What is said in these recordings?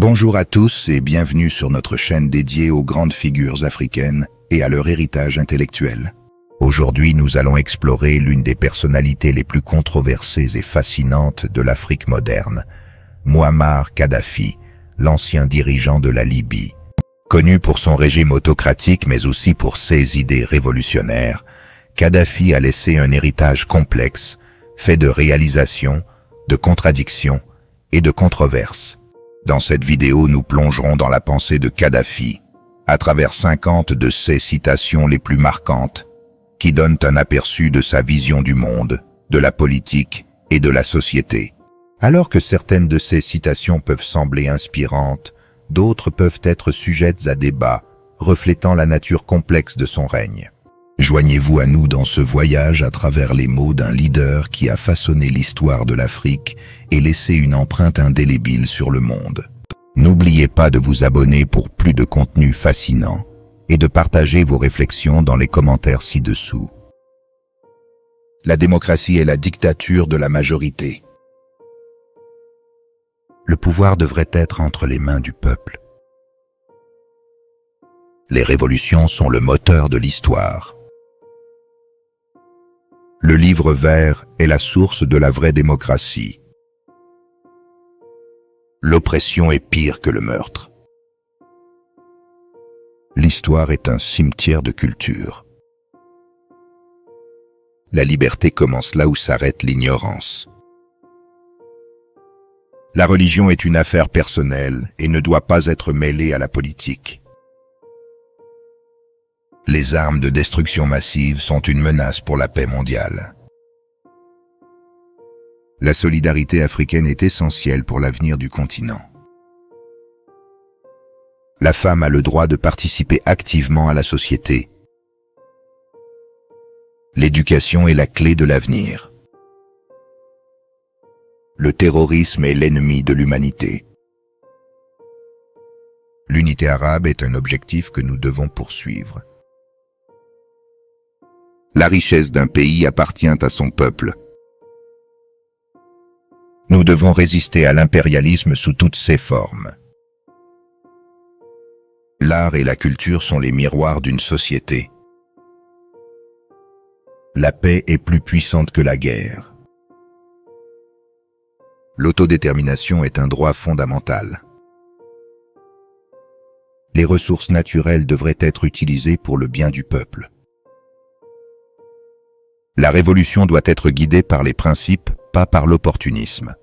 Bonjour à tous et bienvenue sur notre chaîne dédiée aux grandes figures africaines et à leur héritage intellectuel. Aujourd'hui, nous allons explorer l'une des personnalités les plus controversées et fascinantes de l'Afrique moderne, Mouammar Kadhafi, l'ancien dirigeant de la Libye. Connu pour son régime autocratique mais aussi pour ses idées révolutionnaires, Kadhafi a laissé un héritage complexe, fait de réalisations, de contradictions et de controverses. Dans cette vidéo, nous plongerons dans la pensée de Kadhafi, à travers 50 de ses citations les plus marquantes, qui donnent un aperçu de sa vision du monde, de la politique et de la société. Alors que certaines de ces citations peuvent sembler inspirantes, d'autres peuvent être sujettes à débat, reflétant la nature complexe de son règne. Joignez-vous à nous dans ce voyage à travers les mots d'un leader qui a façonné l'histoire de l'Afrique et laissé une empreinte indélébile sur le monde. N'oubliez pas de vous abonner pour plus de contenu fascinant et de partager vos réflexions dans les commentaires ci-dessous. La démocratie est la dictature de la majorité. Le pouvoir devrait être entre les mains du peuple. Les révolutions sont le moteur de l'histoire. Le livre vert est la source de la vraie démocratie. L'oppression est pire que le meurtre. L'histoire est un cimetière de culture. La liberté commence là où s'arrête l'ignorance. La religion est une affaire personnelle et ne doit pas être mêlée à la politique. Les armes de destruction massive sont une menace pour la paix mondiale. La solidarité africaine est essentielle pour l'avenir du continent. La femme a le droit de participer activement à la société. L'éducation est la clé de l'avenir. Le terrorisme est l'ennemi de l'humanité. L'unité arabe est un objectif que nous devons poursuivre. La richesse d'un pays appartient à son peuple. Nous devons résister à l'impérialisme sous toutes ses formes. L'art et la culture sont les miroirs d'une société. La paix est plus puissante que la guerre. L'autodétermination est un droit fondamental. Les ressources naturelles devraient être utilisées pour le bien du peuple. La révolution doit être guidée par les principes, pas par l'opportunisme.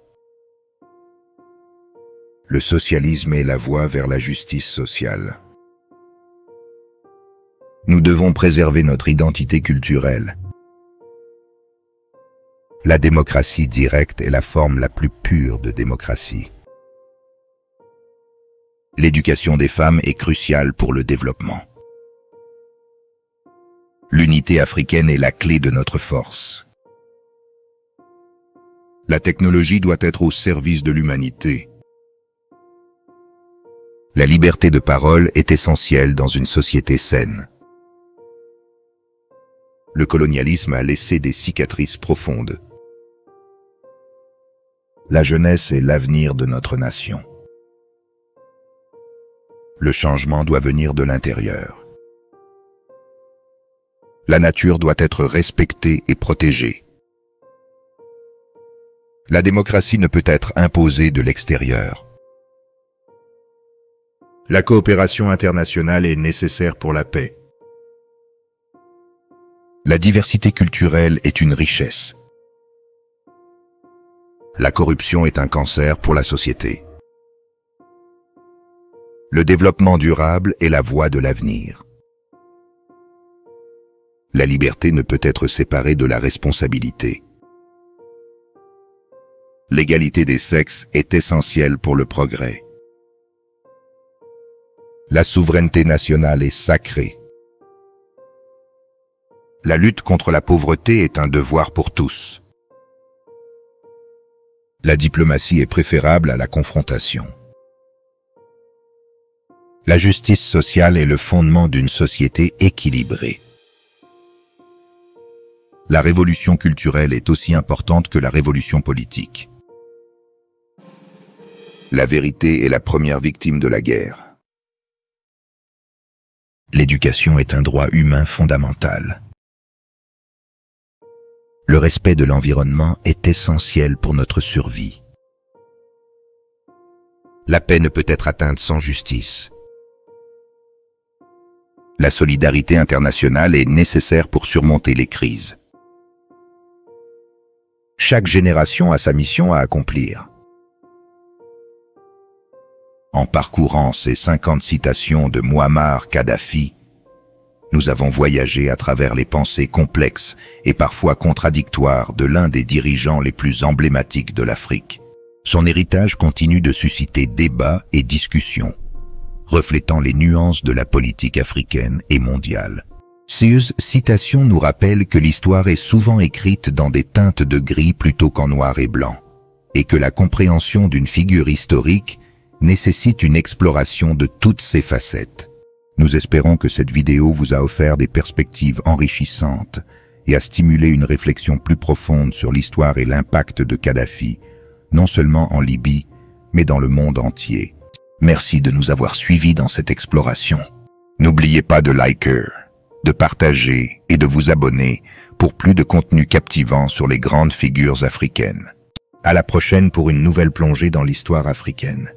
Le socialisme est la voie vers la justice sociale. Nous devons préserver notre identité culturelle. La démocratie directe est la forme la plus pure de démocratie. L'éducation des femmes est cruciale pour le développement. L'unité africaine est la clé de notre force. La technologie doit être au service de l'humanité. La liberté de parole est essentielle dans une société saine. Le colonialisme a laissé des cicatrices profondes. La jeunesse est l'avenir de notre nation. Le changement doit venir de l'intérieur. La nature doit être respectée et protégée. La démocratie ne peut être imposée de l'extérieur. La coopération internationale est nécessaire pour la paix. La diversité culturelle est une richesse. La corruption est un cancer pour la société. Le développement durable est la voie de l'avenir. La liberté ne peut être séparée de la responsabilité. L'égalité des sexes est essentielle pour le progrès. La souveraineté nationale est sacrée. La lutte contre la pauvreté est un devoir pour tous. La diplomatie est préférable à la confrontation. La justice sociale est le fondement d'une société équilibrée. La révolution culturelle est aussi importante que la révolution politique. La vérité est la première victime de la guerre. L'éducation est un droit humain fondamental. Le respect de l'environnement est essentiel pour notre survie. La paix ne peut être atteinte sans justice. La solidarité internationale est nécessaire pour surmonter les crises. Chaque génération a sa mission à accomplir. En parcourant ces 50 citations de Mouammar Kadhafi, nous avons voyagé à travers les pensées complexes et parfois contradictoires de l'un des dirigeants les plus emblématiques de l'Afrique. Son héritage continue de susciter débats et discussions, reflétant les nuances de la politique africaine et mondiale. Ces citations nous rappellent que l'histoire est souvent écrite dans des teintes de gris plutôt qu'en noir et blanc, et que la compréhension d'une figure historique nécessite une exploration de toutes ses facettes. Nous espérons que cette vidéo vous a offert des perspectives enrichissantes et a stimulé une réflexion plus profonde sur l'histoire et l'impact de Kadhafi, non seulement en Libye, mais dans le monde entier. Merci de nous avoir suivis dans cette exploration. N'oubliez pas de liker, de partager et de vous abonner pour plus de contenu captivant sur les grandes figures africaines. À la prochaine pour une nouvelle plongée dans l'histoire africaine.